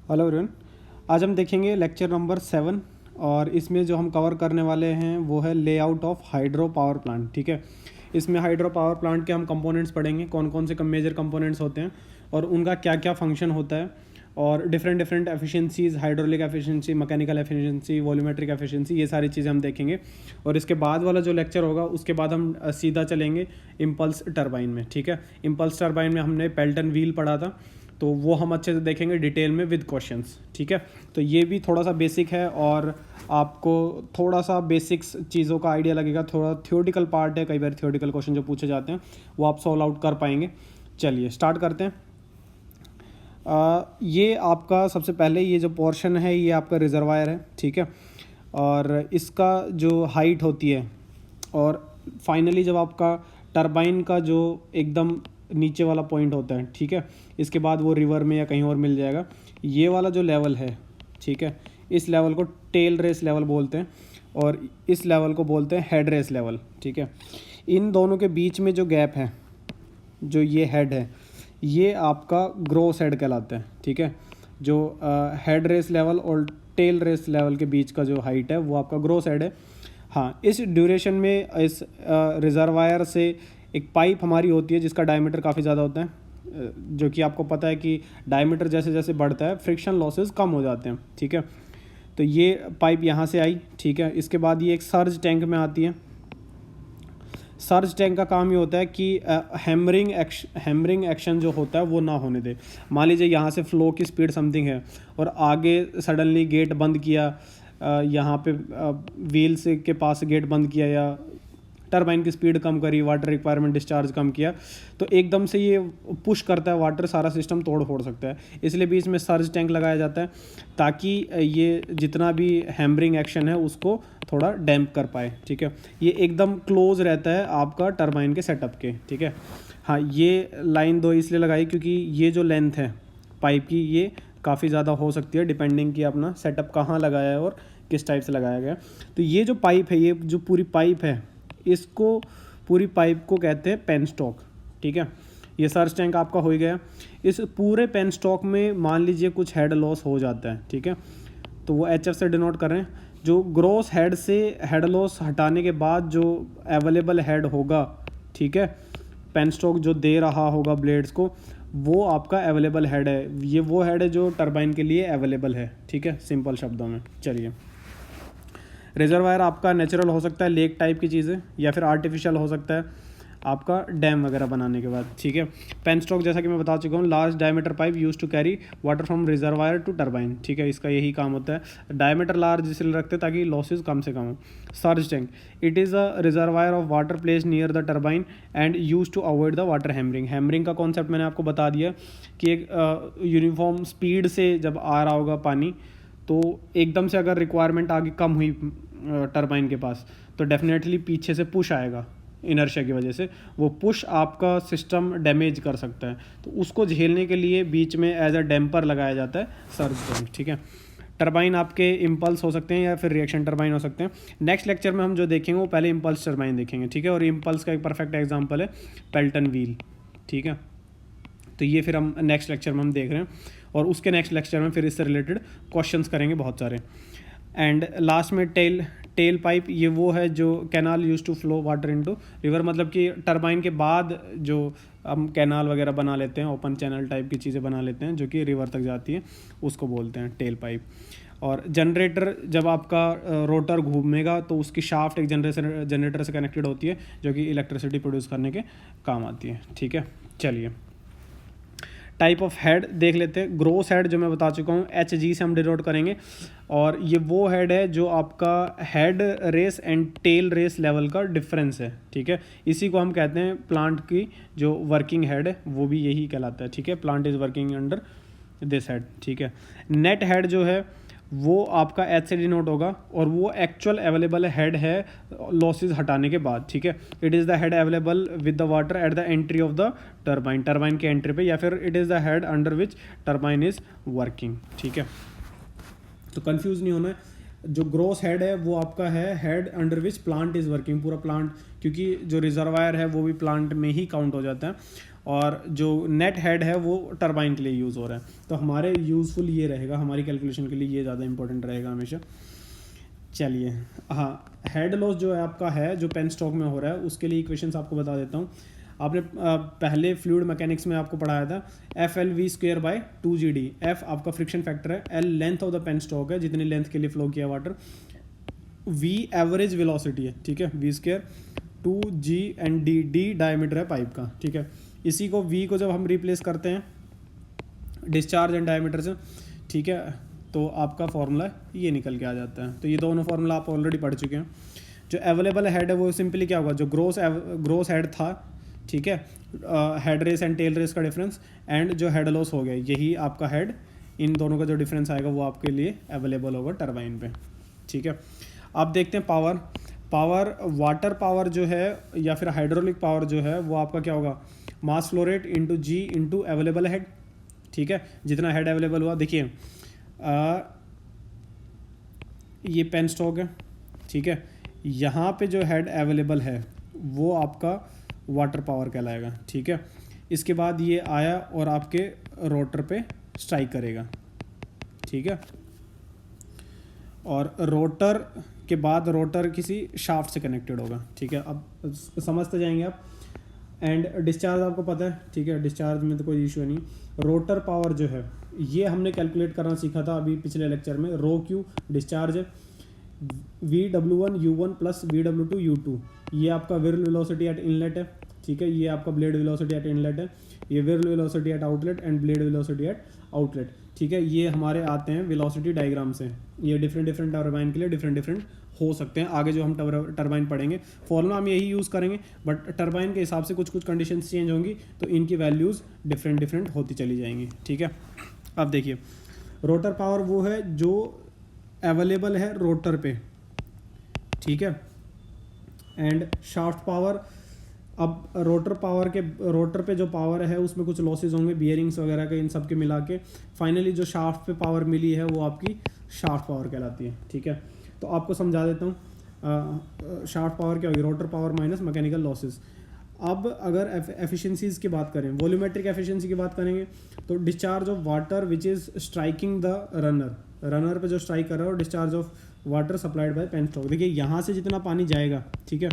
Hello everyone. आज हम देखेंगे लेक्चर नंबर 7 और इसमें जो हम कवर करने वाले हैं वो है layout of hydro power plant. ठीक है, इसमें हाइड्रो पावर प्लांट के हम कंपोनेंट्स पढ़ेंगे, कौन कौन से मेजर कंपोनेंट्स होते हैं और उनका क्या क्या फंक्शन होता है और different efficiencies, hydraulic efficiency, mechanical efficiency, volumetric efficiency, ये सारी चीज़ें हम देखेंगे। और इसके बाद वाला जो लेक्चर होगा उसके बाद हम सीधा चलेंगे इम्पल्स टरबाइन में। ठीक है, इम्पल्स टरबाइन में हमने पेल्टन व्हील पढ़ा था, तो वो हम अच्छे से देखेंगे डिटेल में विद क्वेश्चंस। ठीक है, तो ये भी थोड़ा सा बेसिक है और आपको थोड़ा सा बेसिक्स चीज़ों का आइडिया लगेगा। थोड़ा थियोरेटिकल पार्ट है, कई बार थियोरेटिकल क्वेश्चन जो पूछे जाते हैं वो आप सॉल्व आउट कर पाएंगे। चलिए स्टार्ट करते हैं। ये आपका सबसे पहले ये जो पोर्शन है ये आपका रिजर्वायर है। ठीक है, और इसका जो हाइट होती है और फाइनली जब आपका टरबाइन का जो एकदम नीचे वाला पॉइंट होता है, ठीक है, इसके बाद वो रिवर में या कहीं और मिल जाएगा। ये वाला जो लेवल है, ठीक है, इस लेवल को टेल रेस लेवल बोलते हैं और इस लेवल को बोलते हैं हेड रेस लेवल। ठीक है, इन दोनों के बीच में जो गैप है, जो ये हेड है, ये आपका ग्रोस हेड कहलाता है। ठीक है, जो हेड रेस लेवल और टेल रेस लेवल के बीच का जो हाइट है वो आपका ग्रोस हेड है। हाँ, इस ड्यूरेशन में इस रिजर्वायर से एक पाइप हमारी होती है जिसका डायमीटर काफ़ी ज़्यादा होता है, जो कि आपको पता है कि डायमीटर जैसे जैसे बढ़ता है फ्रिक्शन लॉसेस कम हो जाते हैं। ठीक है, तो ये पाइप यहाँ से आई। ठीक है, इसके बाद ये एक सर्ज टैंक में आती है। सर्ज टैंक का काम ये होता है कि हैमरिंग एक्शन जो होता है वो ना होने दे। मान लीजिए यहाँ से फ्लो की स्पीड समथिंग है और आगे सडनली गेट बंद किया, यहाँ पे व्हील से के पास गेट बंद किया या टरबाइन की स्पीड कम करी, वाटर रिक्वायरमेंट डिस्चार्ज कम किया, तो एकदम से ये पुश करता है वाटर, सारा सिस्टम तोड़ फोड़ सकता है। इसलिए बीच में सर्ज टैंक लगाया जाता है ताकि ये जितना भी हैमरिंग एक्शन है उसको थोड़ा डैम्प कर पाए। ठीक है, ये एकदम क्लोज रहता है आपका टरबाइन के सेटअप के। ठीक है, हाँ, ये लाइन 2 इसलिए लगाई क्योंकि ये जो लेंथ है पाइप की ये काफ़ी ज़्यादा हो सकती है डिपेंडिंग कि अपना सेटअप कहाँ लगाया है और किस टाइप से लगाया गया। तो ये जो पाइप है, ये जो पूरी पाइप है, इसको पूरी पाइप को कहते हैं पेन स्टॉक। ठीक है, ये सर्ज टैंक आपका हो ही गया। इस पूरे पेन स्टॉक में मान लीजिए कुछ हेड लॉस हो जाता है, ठीक है, तो वो HF से डिनोट कर रहे हैं। जो ग्रोस हेड से हेड लॉस हटाने के बाद जो अवेलेबल हेड होगा, ठीक है, पेन स्टॉक जो दे रहा होगा ब्लेड्स को, वो आपका अवेलेबल हेड है। ये वो हेड है जो टरबाइन के लिए अवेलेबल है। ठीक है, सिंपल शब्दों में। चलिए, रिजर्वायर आपका नेचुरल हो सकता है, लेक टाइप की चीज़ें, या फिर आर्टिफिशियल हो सकता है आपका डैम वगैरह बनाने के बाद। ठीक है, पेन स्टॉक जैसा कि मैं बता चुका हूँ, large diameter pipe use to carry water from reservoir to turbine. ठीक है, इसका यही काम होता है। डायमीटर लार्ज इसलिए रखते हैं ताकि लॉसेज कम से कम हो। Surge tank, it is a reservoir of water place near the turbine and use to avoid the water hammering. Hammering का कॉन्सेप्ट मैंने आपको बता दिया कि एक यूनिफॉर्म स्पीड से जब आ रहा होगा पानी, तो एकदम से अगर रिक्वायरमेंट आगे कम हुई टरबाइन के पास, तो डेफिनेटली पीछे से पुश आएगा इनर्शिया की वजह से। वो पुश आपका सिस्टम डैमेज कर सकता है, तो उसको झेलने के लिए बीच में एज अ डैम्पर लगाया जाता है सर्ज टैंक। ठीक है, टरबाइन आपके इम्पल्स हो सकते हैं या फिर रिएक्शन टरबाइन हो सकते हैं। नेक्स्ट लेक्चर में हम जो देखेंगे वो पहले इम्पल्स टरबाइन देखेंगे। ठीक है, और इम्पल्स का एक परफेक्ट एग्जाम्पल है पेल्टन व्हील। ठीक है, तो ये फिर हम नेक्स्ट लेक्चर में हम देख रहे हैं और उसके नेक्स्ट लेक्चर में फिर इससे रिलेटेड क्वेश्चंस करेंगे बहुत सारे। एंड लास्ट में टेल पाइप, ये वो है जो canal use to flow water into river, मतलब कि टरबाइन के बाद जो हम कैनाल वगैरह बना लेते हैं, ओपन चैनल टाइप की चीज़ें बना लेते हैं जो कि रिवर तक जाती है, उसको बोलते हैं टेल पाइप। और जनरेटर, जब आपका रोटर घूमेगा तो उसकी शाफ्ट एक जनरेटर से कनेक्टेड होती है जो कि इलेक्ट्रिसिटी प्रोड्यूस करने के काम आती है। ठीक है, चलिए टाइप ऑफ हेड देख लेते हैं। ग्रोस हेड जो मैं बता चुका हूँ, HG से हम डिनोट करेंगे, और ये वो हेड है जो आपका head race and tail race level का डिफरेंस है। ठीक है, इसी को हम कहते हैं प्लांट की जो वर्किंग हेड है, वो भी यही कहलाता है। ठीक है, plant is working under this head. ठीक है, नेट हेड जो है वो आपका H से डिनोट होगा और वो एक्चुअल अवेलेबल हेड है लॉसेज हटाने के बाद। ठीक है, it is the head available with the water at the entry of the turbine के एंट्री पे, या फिर it is the head under which turbine is working. ठीक है, तो कंफ्यूज नहीं होना है। जो ग्रोस हेड है वो आपका है head under which plant is working, पूरा प्लांट, क्योंकि जो रिजर्वायर है वो भी प्लांट में ही काउंट हो जाता है। और जो नेट हेड है वो टरबाइन के लिए यूज़ हो रहा है। तो हमारे यूज़फुल ये रहेगा, हमारी कैलकुलेशन के लिए ये ज़्यादा इंपॉर्टेंट रहेगा हमेशा। चलिए, हाँ, हेड लॉस जो है आपका है, जो पेनस्टॉक में हो रहा है, उसके लिए इक्वेशंस आपको बता देता हूँ। आपने पहले फ्लूइड मैकेनिक्स में आपको पढ़ाया था FLV²/2GD। F आपका फ्रिक्शन फैक्टर है, L length of the penstock है, जितनी लेंथ के लिए फ्लो किया वाटर, V एवरेज वेलोसिटी है, ठीक है, V², 2G and D diameter है पाइप का, ठीक है। इसी को V को जब हम रिप्लेस करते हैं डिस्चार्ज एंड डायमीटर से, ठीक है, तो आपका फॉर्मूला ये निकल के आ जाता है। तो ये दोनों फॉर्मूला आप ऑलरेडी पढ़ चुके हैं। जो अवेलेबल हेड है वो सिंपली क्या होगा, जो ग्रोस हेड था, ठीक है, head race and tail race का डिफरेंस, एंड जो हेड लॉस हो गया, यही आपका हेड, इन दोनों का जो डिफरेंस आएगा वो आपके लिए अवेलेबल होगा टरबाइन पे, ठीक है। आप देखते हैं पावर वाटर पावर जो है या फिर हाइड्रोलिक पावर जो है वो आपका क्या होगा, मास फ्लो रेट इंटू जी इंटू अवेलेबल हेड, ठीक है। जितना हेड अवेलेबल हुआ, देखिए ये पेन स्टॉक है, ठीक है, यहाँ पे जो हेड अवेलेबल है वो आपका वाटर पावर कहलाएगा, ठीक है। इसके बाद ये आया और आपके रोटर पे स्ट्राइक करेगा, ठीक है, और रोटर के बाद रोटर किसी शाफ्ट से कनेक्टेड होगा, ठीक है। अब समझते जाएंगे आप। एंड डिस्चार्ज आपको पता है, ठीक है, डिस्चार्ज में तो कोई इशू नहीं। रोटर पावर जो है ये हमने कैलकुलेट करना सीखा था अभी पिछले लेक्चर में। रो क्यू डिस्चार्ज है, VW1 U1 plus VW2 U2, ये आपका व्हीरल वेलोसिटी एट इनलेट है, ठीक है, ये आपका ब्लेड वेलोसिटी एट इनलेट है, ये whirl velocity at outlet and blade velocity at outlet, ठीक है। ये हमारे आते हैं वेलोसिटी डायग्राम से। ये डिफरेंट टर्बाइन के लिए डिफरेंट हो सकते हैं। आगे जो हम टरबाइन पढ़ेंगे फॉर्मूला हम यही यूज़ करेंगे, बट टरबाइन के हिसाब से कुछ कंडीशंस चेंज होंगी तो इनकी वैल्यूज़ डिफरेंट होती चली जाएंगी, ठीक है। अब देखिए, रोटर पावर वो है जो अवेलेबल है रोटर पे, ठीक है, एंड शाफ्ट पावर, अब रोटर पे जो पावर है उसमें कुछ लॉसेज होंगे बियरिंग्स वगैरह के, इन सब के मिला के फाइनली जो शाफ्ट पे पावर मिली है वो आपकी शाफ्ट पावर कहलाती है, ठीक है। तो आपको समझा देता हूँ शाफ्ट पावर क्या होगी, rotor power minus mechanical losses. अब अगर एफिशिएंसीज की बात करें, वॉल्यूमेट्रिक एफिशिएंसी की बात करेंगे, तो discharge of water which is striking the runner पे जो स्ट्राइक कर रहा है, और discharge of water supplied by penstock. देखिए यहाँ से जितना पानी जाएगा, ठीक है,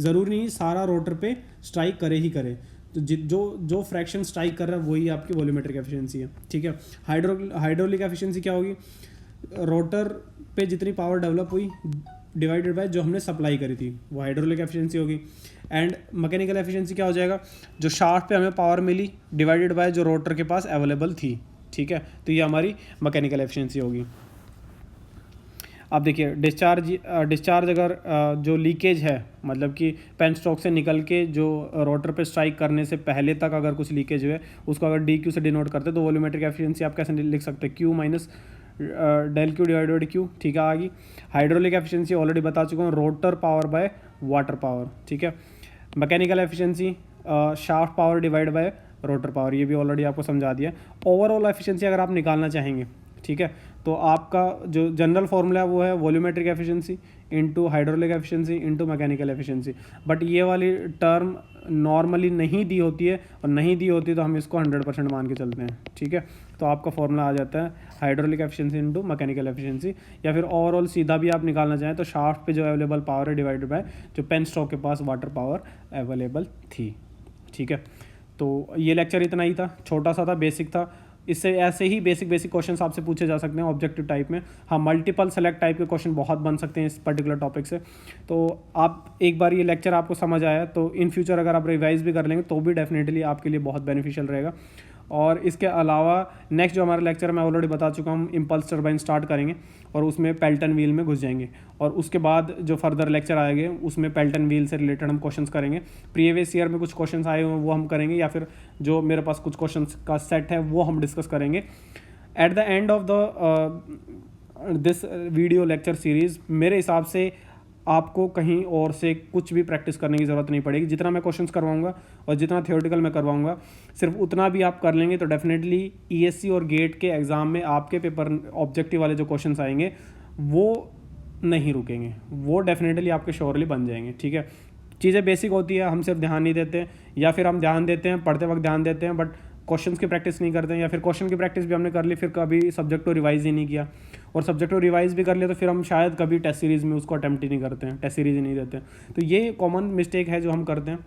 ज़रूरी नहीं सारा रोटर पे स्ट्राइक करे ही करे, तो जो फ्रैक्शन स्ट्राइक कर रहा है वही आपकी वॉल्यूमेट्रिक एफिशिएंसी है, ठीक है। हाइड्रोलिक एफिशिएंसी क्या होगी, रोटर पे जितनी पावर डेवलप हुई डिवाइडेड बाय जो हमने सप्लाई करी थी, वो हाइड्रोलिक एफिशिएंसी होगी। एंड मैकेनिकल एफिशिएंसी क्या हो जाएगा, जो शाफ्ट पे हमें पावर मिली डिवाइडेड बाय जो रोटर के पास अवेलेबल थी, ठीक है। तो ये हमारी मैकेनिकल एफिशिएंसी होगी। अब देखिए डिस्चार्ज अगर जो लीकेज है, मतलब कि पेन स्टॉक से निकल के जो रोटर पे स्ट्राइक करने से पहले तक अगर कुछ लीकेज हुए, उसको अगर DQ से डिनोट करते तो वॉल्यूमेट्रिक एफिशिएंसी आप कैसे लिख सकते हैं, Q minus del Q divided Q, ठीक है, आ गई। हाइड्रोलिक एफिशिएंसी ऑलरेडी बता चुका हूँ, rotor power by water power, ठीक है। Mechanical efficiency shaft power divide by rotor power, ये भी ऑलरेडी आपको समझा दिया। ओवरऑल एफिशिएंसी अगर आप निकालना चाहेंगे, ठीक है, तो आपका जो जनरल फार्मूला है वो है volumetric efficiency into hydraulic efficiency into mechanical efficiency. But ये वाली टर्म नॉर्मली नहीं दी होती है, और नहीं दी होती तो हम इसको 100% मान के चलते हैं, ठीक है। तो आपका फॉर्मूला आ जाता है hydraulic efficiency into mechanical efficiency, या फिर ओवरऑल सीधा भी आप निकालना चाहें तो शाफ्ट पे जो अवेलेबल पावर है डिवाइडेड बाय जो पेन स्टॉक के पास वाटर पावर अवेलेबल थी, ठीक है। तो ये लेक्चर इतना ही था, छोटा सा था, बेसिक था। इससे ऐसे ही बेसिक क्वेश्चंस आपसे पूछे जा सकते हैं ऑब्जेक्टिव टाइप में। हाँ, मल्टीपल सेलेक्ट टाइप के क्वेश्चन बहुत बन सकते हैं इस पर्टिकुलर टॉपिक से। तो आप एक बार ये लेक्चर आपको समझ आया तो इन फ्यूचर अगर आप रिवाइज भी कर लेंगे तो भी डेफिनेटली आपके लिए बहुत बेनिफिशियल रहेगा। और इसके अलावा नेक्स्ट जो हमारा लेक्चर मैं ऑलरेडी बता चुका हूँ, इम्पल्स टर्बाइन स्टार्ट करेंगे और उसमें पेल्टन व्हील में घुस जाएंगे, और उसके बाद जो फर्दर लेक्चर आएंगे उसमें पेल्टन व्हील से रिलेटेड हम क्वेश्चंस करेंगे। प्रीवियस ईयर में कुछ क्वेश्चंस आए हुए हैं वो हम करेंगे, या फिर जो मेरे पास कुछ क्वेश्चंस का सेट है वो हम डिस्कस करेंगे। At the end of the this video lecture series मेरे हिसाब से आपको कहीं और से कुछ भी प्रैक्टिस करने की ज़रूरत नहीं पड़ेगी। जितना मैं क्वेश्चंस करवाऊंगा और जितना थियोरेटिकल मैं करवाऊंगा, सिर्फ उतना भी आप कर लेंगे तो डेफिनेटली ESC और गेट के एग्ज़ाम में आपके पेपर ऑब्जेक्टिव वाले जो क्वेश्चंस आएंगे वो नहीं रुकेंगे, वो डेफिनेटली आपके श्योरली बन जाएंगे, ठीक है। चीज़ें बेसिक होती है, हम सिर्फ ध्यान नहीं देते, या फिर हम ध्यान देते हैं, पढ़ते वक्त ध्यान देते हैं, बट क्वेश्चंस की प्रैक्टिस नहीं करते हैं, या फिर क्वेश्चन की प्रैक्टिस भी हमने कर ली फिर कभी सब्जेक्ट को रिवाइज ही नहीं किया, और सब्जेक्ट को रिवाइज भी कर लिया तो फिर हम शायद कभी टेस्ट सीरीज़ में उसको अटैम्प्ट ही नहीं करते हैं, टेस्ट सीरीज़ ही नहीं देते। तो ये कॉमन मिस्टेक है जो हम करते हैं।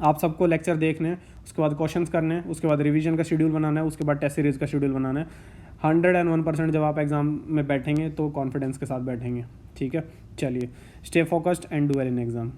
आप सबको लेक्चर देखने हैं, उसके बाद क्वेश्चंस करने हैं, उसके बाद रिवीजन का शेड्यूल बनाना है, उसके बाद टेस्ट सीरीज़ का शेड्यूल बनाना है। 101% जब आप एग्ज़ाम में बैठेंगे तो कॉन्फिडेंस के साथ बैठेंगे। ठीक है, चलिए, stay focused and do well in exam.